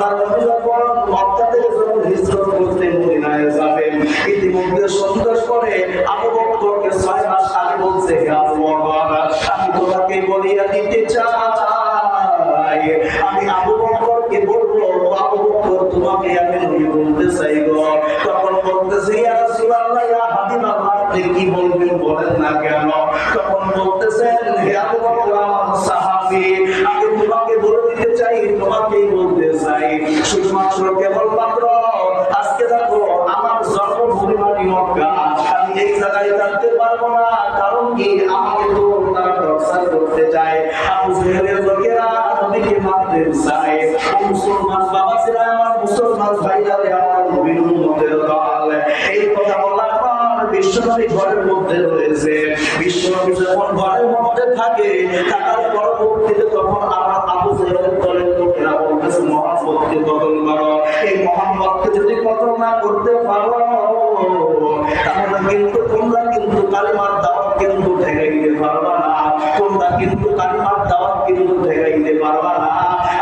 আল্লাহর নবী যখন মক্কা থেকে যখন হিজরত করতে মদিনায় যাবেন, ইতিমধ্যে সন্দেশ করে আবু বকরকে 6 মাস আগে বলছে, হে আবু বকর, আমি তোমাকে বলিয়া দিতে চাই, আমি আবু বকরকে বলবো, আবু বকর তোমাকে আমি নবী বলতে চাই গো। তখন বলতেছে, ইয়া রাসূলুল্লাহ, ইয়া হাবিবাল্লাহ, আপনি কি বলবেন বলেন না কেন? তখন বলতেছেন, হে আবু বকর, আমার সাহাবী, আমি তোমাকে বলে দিতে চাই, তোমাকেই বলতে চাই, শুধুমাত্র কেবলমাত্র আজকে দেখো আমার জন্মভূমি মাটি মক্কা, আমি এই জায়গায় থাকতে পারবো না, কারণ কি আমাকে তো তারা টর্চার করতে চায়, আবু জেহেলের লোকেরা নবীকে মারতে চায়। মুসলমান বাবাজিরা, আমার মুসলমান ভাইরা, আমার নবীর উম্মতের দল, এই কথা বলার পর বিশ্বনবী ঘরের মধ্যে রয়েছে। বিশ্বনবী যখন ঘরের মধ্যে থাকে, থাকার পরবর্তীতে তখন আমার আবু জেহেলের দলের লোকেরা বলতেছে, মুহাম্মদকে কতল করো, এই মুহাম্মদকে যদি কতল না করতে পারো তাহলে কিন্তু তোমরা কিন্তু কালিমার দাওয়াত কিন্তু ঠেকাইতে পারবা না, তোমরা কিন্তু কালিমার দাওয়াত কিন্তু ঠেকাইতে পারবা না,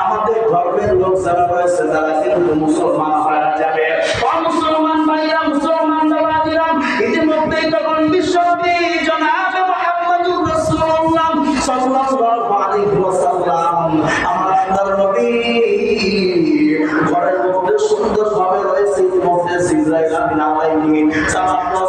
আমাদের ধর্মের লোক যারা রয়েছে তারা কিন্তু মুসলমান হয়ে যাবে। মুসলমান ভাইরা, মুসলমান বাবাজিরা, ইতিমধ্যেই তখন বিশ্বনবী জনাব মুহাম্মদুর রাসূলুল্লাহ সাল্লাল্লাহু আলাইহি ওয়াসাল্লাম, আমার আল্লাহর নবী ঘরের মধ্যে সুন্দরভাবে রয়েছে। ইতিমধ্যে জিবরাইল আমিন আলাইহিস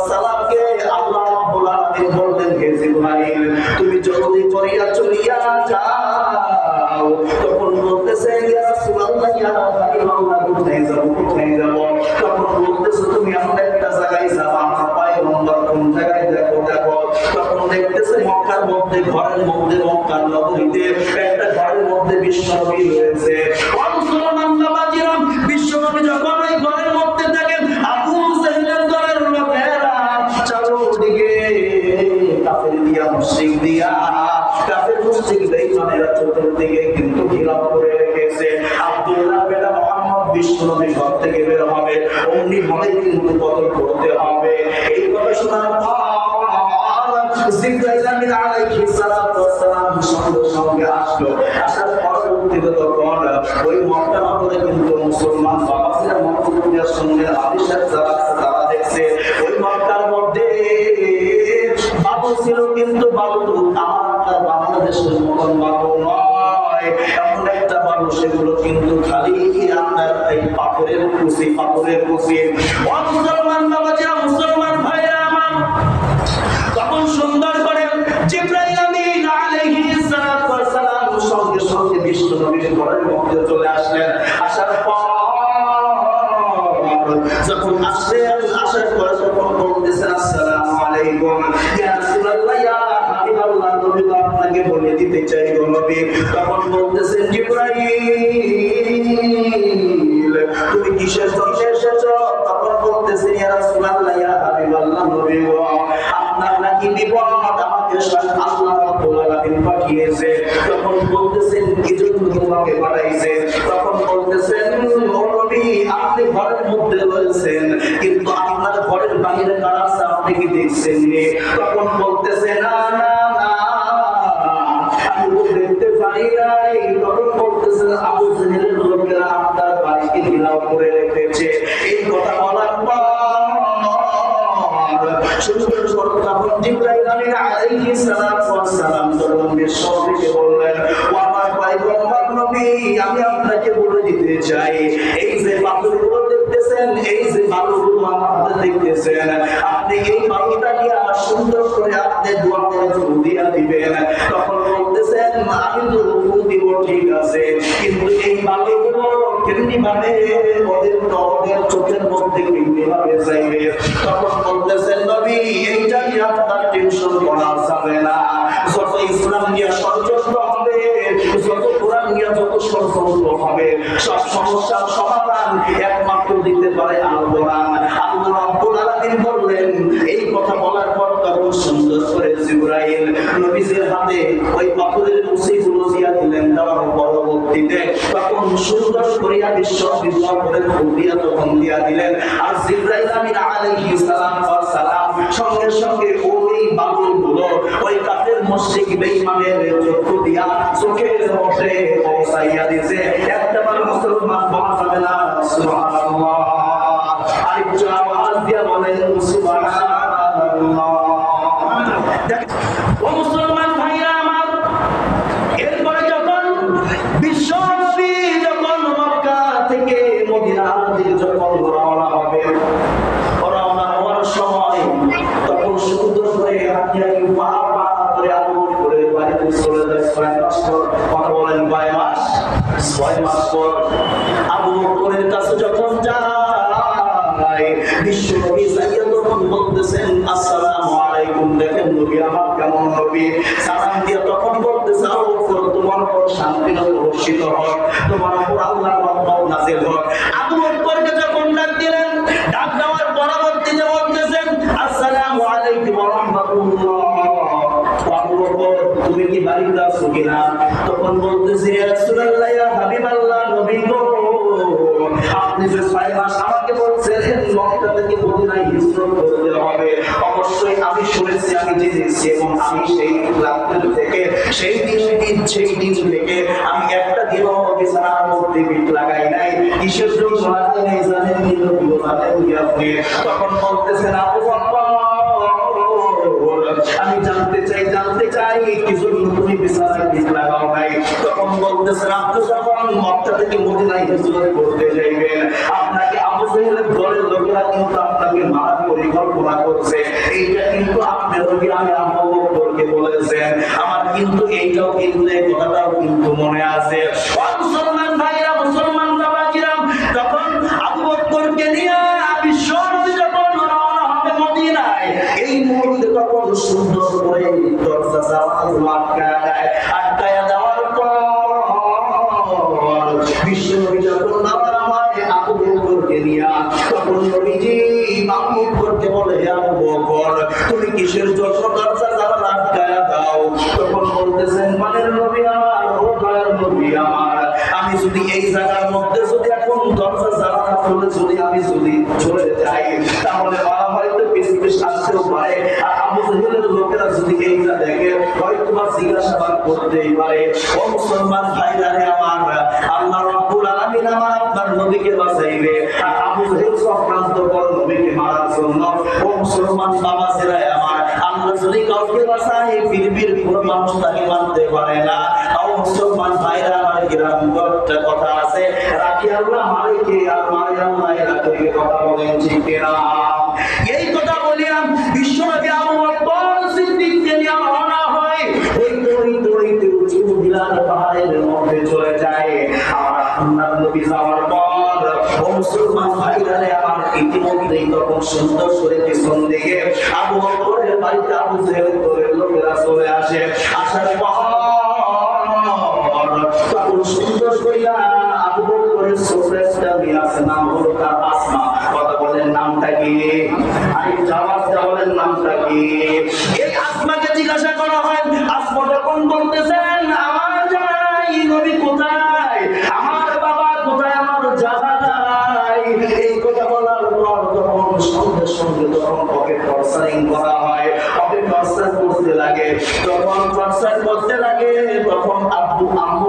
সালামকে আল্লাহ রাব্বুল আলামিন বললেন, হে জিবরাইল, তুমি জলদি করিয়া চলিয়া যাও। তখন বলতেছে, ইয়া রাসূলুল্লাহ, ইয়া হাবিবাল্লাহ, কোথায় যাব, কোথায় যাব? তখন বলতেছে, তুমি এমন একটা জায়গায় যাও, আমার পয়গম্বর কোন জায়গায় দেখো, দেখো। তখন দেখতেছে মক্কার মধ্যে, ঘরের মধ্যে, মক্কার নগরীতে একটা ঘরের মধ্যে বিশ্বনবী রয়েছে। মুসলমান বাবাজিরা, বিশ্বনবী যখন ওই ঘরের মধ্যে থাকেন, আবু জেহেলের দলের লোকেরা চারদিকে কাফের দিয়া, মুশরিক দিয়া, কাফের মুশরিক বেঈমানেরা চতুর্দিকে কিন্তু ঘেরাও করে রেখেছে। আব্দুল্লাহ বিন মুহাম্মদ বিশ্বনবী ঘর থেকে বের হবে, অমনি ভাবে কিন্তু কতল করতে হবে। এই কথা শোনার পর জিবরাইল আমিন আলাইহিস সালাম সঙ্গে সঙ্গে আসলো। আসার পরবর্তীতে তখন ওই মক্কা নগরে কিন্তু মুসলমান বাবাজিরা মক্কার সঙ্গে আবিষ্কার যারা তারা দেখছে ওই মক্কার মধ্যে বাবু ছিল, কিন্তু বাবু তো আমার বাংলাদেশের মতন বাবু নয়, এমন একটা বাবু, সেগুলো কিন্তু খালি আপনার এই পাথরের কুচি, পাথরের কুচি। মুসলমান বাবাজিরা, মুসলমান ভাইরা আমার, তখন সুন্দর করে জিবরাইল আমিন আলাইহিস সালাম সঙ্গে সঙ্গে বিশ্বনবীর ঘরের মধ্যে চলে আসলেন। আসার পর যখন আসলেন, আসার পর যখন বলতেছেন, আসসালামু আলাইকুম ইয়া রাসূলুল্লাহ, ইয়া হাবিবাল্লাহ, নবী আপনাকে বলে দিতে চাই গো নবী। তখন বলতেছেন, জিবরাইল, তুমি কিসের জন্য এসেছো? তখন বলতেছেন, ইয়া রাসূলুল্লাহ, ইয়া হাবিবাল্লাহ, নবী গো, আপনার নাকি বিপদ, আমাকে স্বয়ং আল্লাহ রাব্বুল আলামিন পাঠিয়েছে। তখন বলতেছেন, কি জন্য তোমাকে পাঠাইছে? তখন বলতেছেন, ও নবী, আপনি ঘরের মধ্যে রয়েছেন, কিন্তু আপনার ঘরের বাইরে কারা আছে আপনি কি দেখছেন? তখন বলতেছেন, না না না, আমি তো দেখতে পারি নাই। তখন বলতেছেন, আবু জেহেলের লোকেরা আপনার বাড়িকে ঘেরাও করে রেখেছে। এই কথা বলার পর তখন জিবরাইল আমিন আলাইহিস সালাম তখন বিশ্বনবীকে বললেন, ও আমার পয়গম্বর নবী, আমি আপনাকে বলে দিতে চাই, এই যে বালুগুলো দেখতেছেন, এই যে বালুগুলো আমার হাতে দেখতেছেন, আপনি এই বালুটা নিয়ে সুন্দর করে আপনি দোয়া করে ফুল দিয়া দিবেন। তখন বলতেছেন, আমি তো ফুল দিব, ঠিক আছে, কিন্তু এই বালুগুলো কেমনি ভাবে ওদের চোখের মধ্যে কেমনি ভাবে যাইবে? তখন বলতেছেন, নবী, এইটা নিয়ে আপনার টেনশন করা যাবে না, যত ইসলাম নিয়ে ষড়যন্ত্র হবে, যত কোরআন নিয়ে যত ষড়যন্ত্র হবে, সব সমস্যার সমাধান একমাত্র দিতে পারে আল কোরআন। আল্লাহ রাব্বুল আলামিন বললেন। এই কথা বলার পর তখন সুন্দর করে জিবরাইল নবীজির হাতে ওই পাথরের কুচিগুলো দিয়া দিলেন। দেওয়ার পরবর্তীতে তখন সুন্দর করিয়া বিশ্ববিদ্যালয় করে ফুল দিয়া তখন দিয়া দিলেন। আর জিবরাইল আমিন আলাইহিস সালাম সঙ্গে সঙ্গে ওই বালুগুলো ওই কাফের মুশরিক বেঈমানের চক্ষু দিয়া চোখের মধ্যে পৌঁছাইয়া দিয়েছে। একটা বার মুসলমান বকর। আবু বকরের কাছে যখন যায়, বিশ্বনবী যাইয়া তখন বলতেছেন আসসালামু আলাইকুম। দেখেন নবী আমার কেমন নবী, সালাম দিয়ে তখন বলতেছে আবু বকর তোমার উপর শান্তি বর্ষিত হোক, তোমার উপর আল্লাহর রহমত নাযিল হোক। আবু বকরকে যখন ডাক দিলেন, ডাক দেওয়ার পরবর্তীতে বলতেছেন আসসালামু আলাইকুম ওয়া রাহমাতুল্লাহ। আবু বকর তুমি কি বাড়িতে আছো কিনা? তখন বলতেছে ইয়া রাসূলুল্লাহ ইয়া হাবিবাল্লাহ, নবী গো আপনি যে 6 মাস আমাকে বলছেন মক্কা থেকে মদিনায় হিজরত করতে হবে, অবশ্যই আমি শুনেছি, আমি জেনেছি, এবং আমি সেই রাত্রি থেকে সেই দিন থেকে আমি একটা দিনও বিছানার মধ্যে পিঠ লাগাই নাই। কিসের জন্য লাগাই নাই জানেন কি? নবী জানেন কি আপনি? তখন বলতেছেন আবু বকর আমি জানতে চাই কি জন্য তুমি বিছানায় পিঠ লাগাও নাই? তখন বলতেছেন আপনি যখন মক্কা থেকে মদিনায় হিজরত করতে যাইবেন, আপনাকে আবু জাহেলের দলের লোকেরা কিন্তু আপনাকে মারার পরিকল্পনা করছে। এইটা কিন্তু আপনার নবী আমি আবু বকরকে বলেছেন। আমার কিন্তু এইটাও কিন্তু এই কথাটাও কিন্তু মনে আছে। মুসলমান ভাইরা, মুসলমান বাবাজিরা, তখন আবু বকরকে নিয়ে বিশ্বনবী যখন রওনা হবে মদিনায়, এই মুহূর্তে তখন সুন্দর করে দরজা আটকায়া দেওয়ার পর বিশ্বনবী যখন নামায় আবু বকরকে নিয়ে, তখন নবীজি আবু বকরকে বলে আবু বকর তুমি কিসের জন্য দরজা আটকায়া দাও? তখন বলতেছেন মানের নবী আমার, ও দয়ার নবী আমার, আমি যদি এই জায়গার মধ্যে যদি এখন দরজা জানালা খুলে আমি যদি চলে যাই, তাহলে বলা হয়তো পিছু আসতেও পারে। আর আবু জাহেলের লোকেরা যদি এইটা দেখে হয়তো বা জিজ্ঞাসাবাদ করতেই পারে। ও মুসলমান ভাইরা রে আমার, আল্লাহ রাব্বুল আলামিন আমার আপনার নবীকে বাঁচাইবে, আর আবু জাহেল চক্রান্ত করে নবীকে মারার জন্য। ও মুসলমান বাবাজিরা আমার, আল্লাহ যদি কাউকে বাঁচায় পৃথিবীর কোনো মানুষ তাকে মানতে পারে না। ও মুসলমান ভাইরা আমার, গ্রামগত কথা আছে রাখি আল্লাহ মালিকে আর মারি আল্লাহ রাখে, কথা বলেন ঠিক কিনা? এই কথা বলিলাম বিশ্বনবী আবু বকর সিদ্দিককে নিয়ে রওনা হয়। ওই উঁচু বিলাল পাহাড়ের মধ্যে চলে যায়। আমার আপনার নবী যাওয়ার পর ও মুসলমান ভাইরা আমার, ইতিমধ্যেই তখন সুন্দর করে পিছন দিকে আবু বকরের বাড়িতে আবু জাহেল দলের লোকেরা চলে আসে। আসার পর তখন সুন্দর কইরা আবু বকরের ছোটটা মেয়ে আছে, নাম হলো তার আসমা। কথা বলেন নামটা কি? আমি জবাব বলেন নামটা কি? এই আসমাকে জিজ্ঞাসা করা হয়। আসমা তখন বলতেছেন আমার জানাই নবী কোথায়, আমার বাবা কোথায়, আমার জানা নাই। এই কথা বলার পর তখন সঙ্গে তখন ওকে টর্চারিং করা হয়, ওকে টর্চার করতে লাগে। তখন আম্মু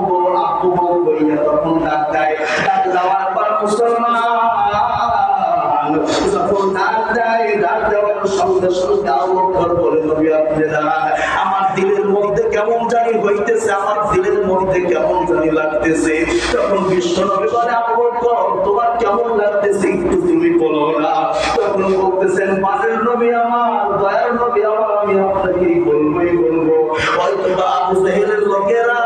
বইয়া তখন ডাক দেয়। ডাক দেওয়ার পর মুসলমান যখন ডাক দেওয়ার সঙ্গে আবু বকর বলে নবী আপনি দাঁড়ান, আমার দিলের মধ্যে কেমন জানি হইতেছে, আমার দিলের মধ্যে কেমন জানি লাগতেছে। তখন বিশ্বনবী বলে আবু বকর তোমার কেমন লাগতেছে একটু তুমি বলো না। তখন বলতেছেন পাশের নবী আমার, দয়ার নবী আমার, আমি আপনাকে বলবো হয়তো আবু জাহেলের লোকেরা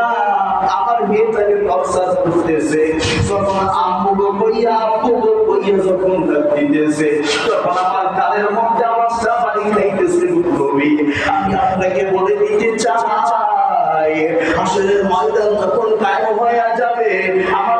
আমার মেয়েটাকে টর্চার করতেছে। যখন আব্বু বইয়া যখন দিতেছে, তখন আমার কানের মধ্যে আওয়াজটা বাড়ি খাইতেছে নবী আমি আপনাকে বলে দিতে চাই, হাসরের ময়দান যখন কায়েম হয়ে যাবে আমার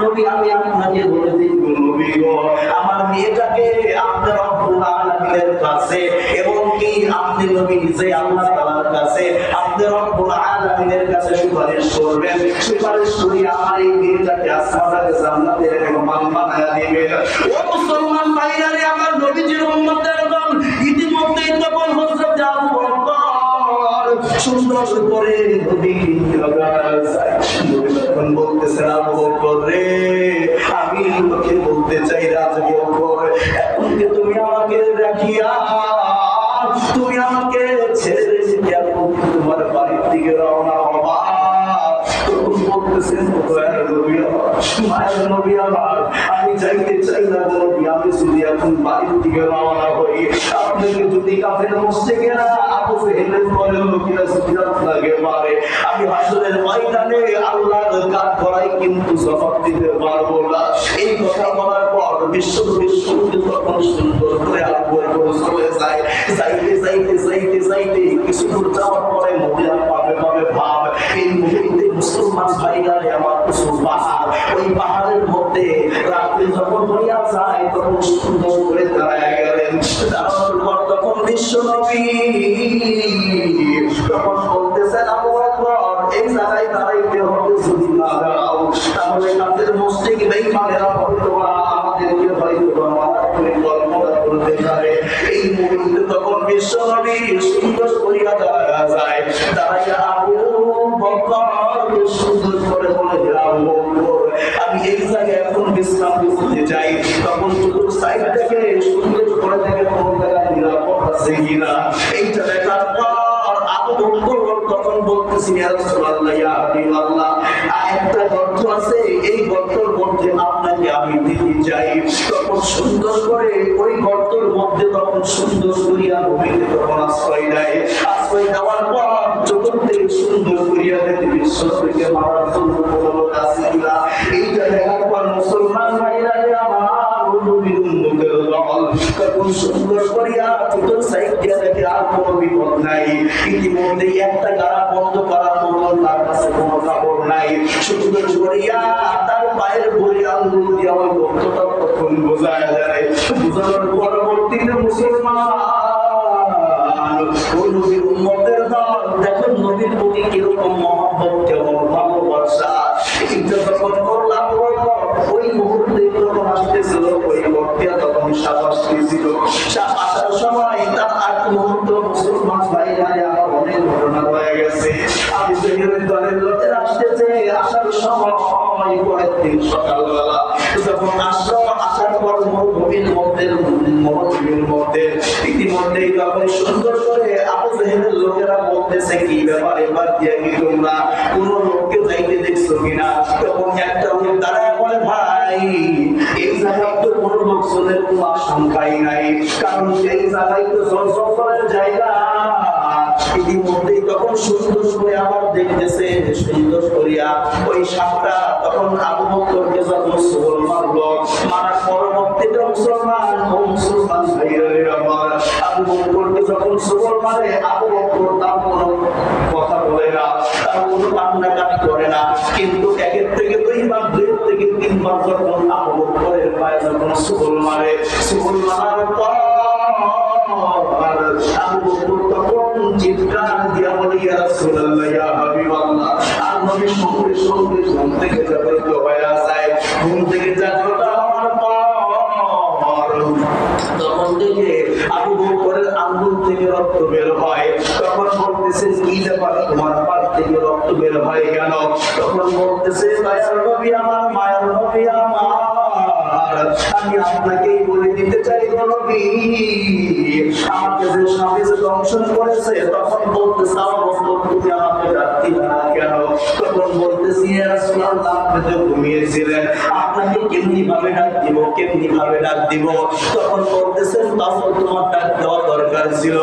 নবী আমি আপনাকে বলে দিব নবী গো, আমার মেয়েটাকে আপনার রব্বুল আলামিনের কাছে এবং কি আপনি নবী নিজে আল্লাহ তাআলার কাছে আপনি রব্বুল আলামিনের কাছে সুপারিশ করবেন। সুপারিশ করি আমার এই মেয়েটাকে আসমানে জান্নাতের মেহমান বানায়া দিবেন। ও মুসলমান ভাইরা রে আমার, নবীজির উম্মতগণ ইতিমধ্যেই তখন হযরত আবু বকর সুন্দর করে নবী তখন বলতেছেন আবু বকর রে, আমি তোকে বলতে চাই রাজ বকর, এখন কি তুমি আমাকে রাখিয়া তুমি আমাকে ছেড়ে রেখে তোমার বাড়ির দিকে রওনা হবা? তখন বলতেছেন মায়ের নবী আমার, আমি যাইতে চাই না গো নবী, আমি যদি এখন বাড়ির দিকে রওনা হই, আপনাকে যদি কাফের মুশরিকেরা আবু জেহেলের পরের লোকেরা যদি আপনাকে মারে, আমি হাসরের ময়দানে আল্লাহর কাঠ করাই কিন্তু জবাব দিতে পারবো না। এই কথা বলার পর বিশ্বনবী তখন সুন্দর করে আগুয়ে চলে যায়। যাইতে যাইতে যাইতে যাইতে কিছু দূর যাওয়ার পরে মদিনা পাবে পাবে ভাব, এই মুহূর্তে মুসলমান ভাইরা আমার কিছু পাহাড়, ওই পাহাড়ের মধ্যে রাত্রি যখন হইয়া যায় তখন সুন্দর করে দাঁড়ায় গেলেন। দাঁড়ানোর পর তখন বিশ্বনবী তখন বলতেছেন, আবু বকর এই জায়গায় দাঁড়াইতে হবে, যদি না দাঁড়াও তাহলে কাফের মুশরিক বেঈমানেরা হয়তো আমাদেরকে হয়তো মারার পরিকল্পনা করতে পারে। এই মুহূর্তে তখন বিশ্বনবী সুন্দর করিয়া দাঁড়ায়া যায়। দাঁড়াইয়া আবু বকর সুন্দর করে বলে, আবু বকর আমি এই জায়গায় এখন বিশ্রাম করতে চাই। তখন চতুর সাইড থেকে সুন্দর করে দেখে কোন জায়গায় নিরাপদ আছে কিনা। এইটা দেখার পর আবু বকর তখন বলতেছি, ইয়া রাসূলুল্লাহ, ইয়া হাবিবাল্লাহ, একটা গর্ত আছে, এই গর্তের মধ্যে আপনাকে আমি দিতে চাই। তখন সুন্দর করে ওই গর্তের মধ্যে তখন সুন্দর করিয়া নবীকে তখন আশ্রয় দেয়। আশ্রয় দেওয়ার পর চতুর্থে সুন্দর করিয়া দেখে বিশ্বনবীকে মারার জন্য কোনো লোক আছে কিনা। এইটা দেখার পর মুসলমান ভাইরা আমার নবীর উম্মতের দল তখন সুন্দর করিয়া চতুর সাইড দিয়া দেখে আর কোনো বিপদ নাই। ইতিমধ্যে একটা গাড়া বন্ধ করার মতো তার কাছে কোনো কাপড় নাই। সুন্দর করিয়া তার পায়ের ভরে আঙ্গুল দিয়া ওই গর্তটা তখন বোঝায় যায়। বোঝানোর পরবর্তীতে মুসলমান ওই নবীর উম্মতের দল দেখুন নবীর প্রতি কিরকম মহব্বত, কেমন ভালোবাসা। এটা যখন করলাম ওই মুহূর্তে তখন আসতেছিল ওই বক্তিয়া তখন সাপ আসতেছিল। সাপ আসার সময় তার আগ মুহূর্ত মুসলমান ভাইরা আমার অনেক ঘটনা হয়ে গেছে। আমি জেহেলের দলের লোকের আসতেছে, আসার সময় পরের দিন সকালবেলা যখন আসলো, আসার পর মরুভূমির মধ্যে ইতিমধ্যেই তখন সুন্দর করে আবু জেহেলের লোকেরা বলতেছে, কি ব্যাপার এবার দিয়ে কি তোমরা কোন লোককে যাইতে দেখছো কিনা। তখন একটা লোক দাঁড়ায় বলে, ভাই এই জায়গায় তো কোনো লোকজনের কোনো আশঙ্কাই নাই, কারণ এই জায়গায় তো জলজঙ্গলের জায়গা। ইতিমধ্যেই তখন সুন্দর করে আবার দেখতেছে, সুন্দর করিয়া ওই সাপটা তখন আবু বকরকে যখন সবল মারলো, মারার পরবর্তীতে মুসলমান ভাইরা আমার আবু বকরকে যখন সবল মারে, আবু বকর তার কোনো কথা বলে না, তার কোনো কান্নাকাটি করে না। কিন্তু একের থেকে দুইবার, দুইয়ের থেকে তিনবার যখন আবু বকরের পায়ে যখন সবল মারে, সবল মারার পর আবু বকর তখন চিৎকার দিয়া বলে, ইয়া রাসূলুল্লাহ, ইয়া হাবিবাল্লাহ। আর নবী সঙ্গে সঙ্গে ঘুম থেকে জাগ্রত হয়ে যায়। ঘুম থেকে জাগ্রত হওয়ার পর তখন দেখে আবু বকরের আঙ্গুল থেকে রক্ত বের হয়। তখন বলতেছে, কি ব্যাপার তোমার পা থেকে রক্ত বের হয় কেন? তখন বলতেছে, দয়ার নবী আমার, মায়ের নবী আমার, আমি আপনাকেই বলে দিতে চাই নবী, আমাকে যে স্বামী যে দংশন করেছে। তখন বলতেছে, তুমি আমাকে ডাক দিলে না কেন? তখন বলতেছি, ইয়া রাসূলুল্লাহ, আপনি তো ঘুমিয়েছিলেন, আপনাকে কেমনি ভাবে ডাক দিব, কেমনি ভাবে ডাক দিব? তখন বলতেছেন, তখন তোমার ডাক দেওয়া দরকার ছিল।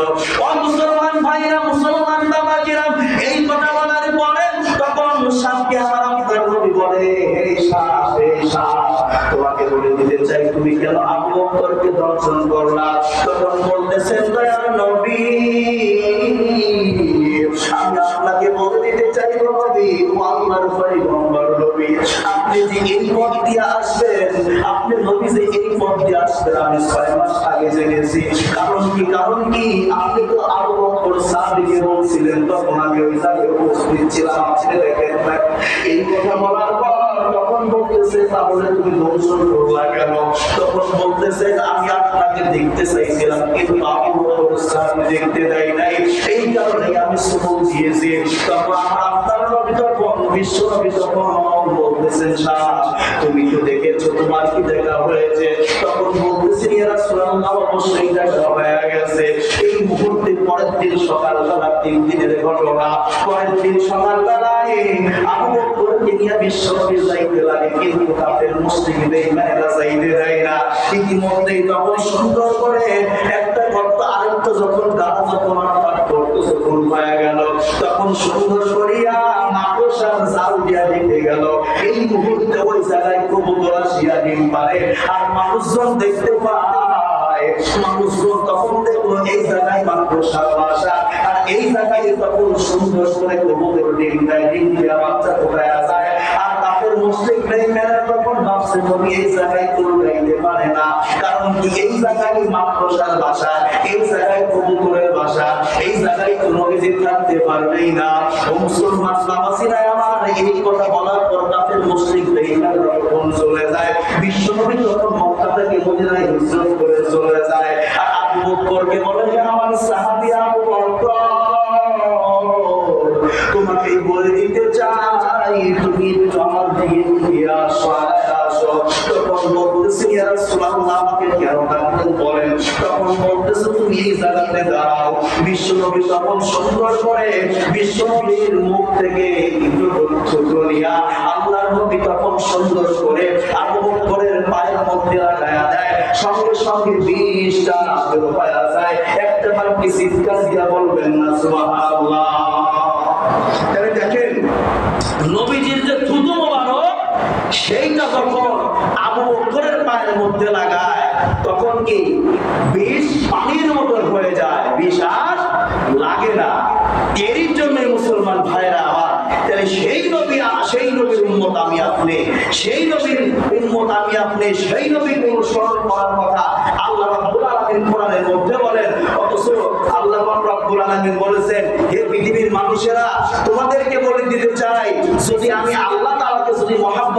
ও মুসলমান ভাইরা, মুসলমান বাবাজিরা, এই কথা বলার পরে তখন সাপকে আমার আপনার নবী বলে, এই সাপ, এই সাপ, তোমাকে বলে দিতে চাই, তুমি কেন আবু বকরকে দর্শন করলা? তখন বলতেছেন, দয়ার নবী, আমি আপনাকে বলে দিতে চাই নবী, আল্লাহর পয়গম্বর নবী, আপনি যে এই পথ দিয়ে আসবেন, আপনি নবী যে এই পথ দিয়ে আসবেন আমি 6 মাস আগে জেনেছি। কারণ কি? কারণ কি? আপনি তো আবু বকর সাদিকে বলছিলেন, তখন আমি ওই জায়গায় উপস্থিত ছিলাম, আপনি দেখেন। এই কথা বলার পর তখন বলতেছে, তাহলে তুমি দর্শন করলা কেন? তখন বলতেছে, আমি আপনাকে দেখতে চাইছিলাম, কিন্তু আবু বকর সাদিক দেখতে দেয় নাই, এই কারণে আমি সবল দিয়েছি। তখন আপনার নবী তখন বিশ্বনবী তখন বলতেছেন, তুমি তো দেখেছো, তোমার কি দেখা হয়েছে? তখন বলতেছেন, ইয়া রাসূলুল্লাহ, অবশ্যই দেখা হয়ে গেছে। এই মুহূর্তে পরের দিন সকালবেলা, 3 দিনের ঘটনা, পরের দিন সকালবেলায় আবু বকরকে আবুবকরকে নিয়ে বিশ্বনবী যাইতে লাগে, কিন্তু কাফের মুশরিক বেঈমানেরা যাইতে দেয় না। ইতিমধ্যেই তখন সুন্দর করে একটা গর্ত আরেকটা যখন গাড়া যখন গর্ত যখন পাওয়া গেল, তখন সুন্দর করিয়া মাকড়সার জাল দিয়া দিতে গেল। এই মুহূর্তে ওই জায়গায় কবুতর আসিয়া ডিম পারে, আর মানুষজন দেখতে পায়। মানুষজন তখন দেখলো এই জায়গায় মাকড়সার বাসা, আর এই জায়গায় তখন সুন্দর করে কবুতর ডিম দেয়, ডিম দিয়া বাচ্চা কোথায় যায়। আর কাফের মুশরিক বেঈমানরা তখন ভাবছে নবী এই জায়গায় কোনো গাইতে পারে না, কারণ কি এই জায়গায় মাকড়সার বাসা, এই জায়গায় কবুতরের বাসা, এই জায়গায় কোনো নবী থাকতে পারবেই না। ও মুসলমান বাবাসীরা আমার, এই কথা বলার পর কাফের মুশরিক বেঈমানরা তখন চলে যায়। বিশ্বনবী তখন মক্কা থেকে মদিনায় হিজরত করে চলে যায়। আর আবু বকরকে বলে, হে আমার সাহাবী আবু বকর, তোমাকে বলে দিতে চাই তুমি একটু আমার দিকে ফিরে আসো। তখন বলতেছে, ইয়া রাসূলুল্লাহ আমাকে কেন ডাকলেন বলেন। তখন বলতেছে, তুমি এই জায়গাতে দাঁড়াও। বিশ্বনবী তখন সুন্দর করে বিশ্বনবীর মুখ থেকে নিয়া আল্লাহর নবী তখন সুন্দর করে আবু বকরের পায়ের মধ্যে লাগায়া দেয়। সঙ্গে সঙ্গে 20টা বের পায়া যায়। একটা বার কি চিৎকার দিয়া বলবেন না সুবহানাল্লাহ? তাহলে দেখেন নবীজির যে থুতু মোবারক সেইটা যখন আবু বকরের পায়ের মধ্যে লাগায়, তখন কি বিষ পানির মতো হয়ে যায়, বিষ আর লাগে না। এরই জন্য মুসলমান ভাইরা আমার, তাহলে সেই নবীর উম্মত আমি আপনি, সেই নবীর উম্মত আমি আপনি, সেই নবীর অনুসরণ করার কথা আল্লাহ রাব্বুল আলামিন কোরআনের মধ্যে বলেন। অথচ আল্লাহ রাব্বুল আলামিন বলেছেন, হে পৃথিবীর মানুষেরা, তোমাদেরকে বলে দিতে চাই, যদি আমি আল্লাহ তাআলাকে যদি মহব্বত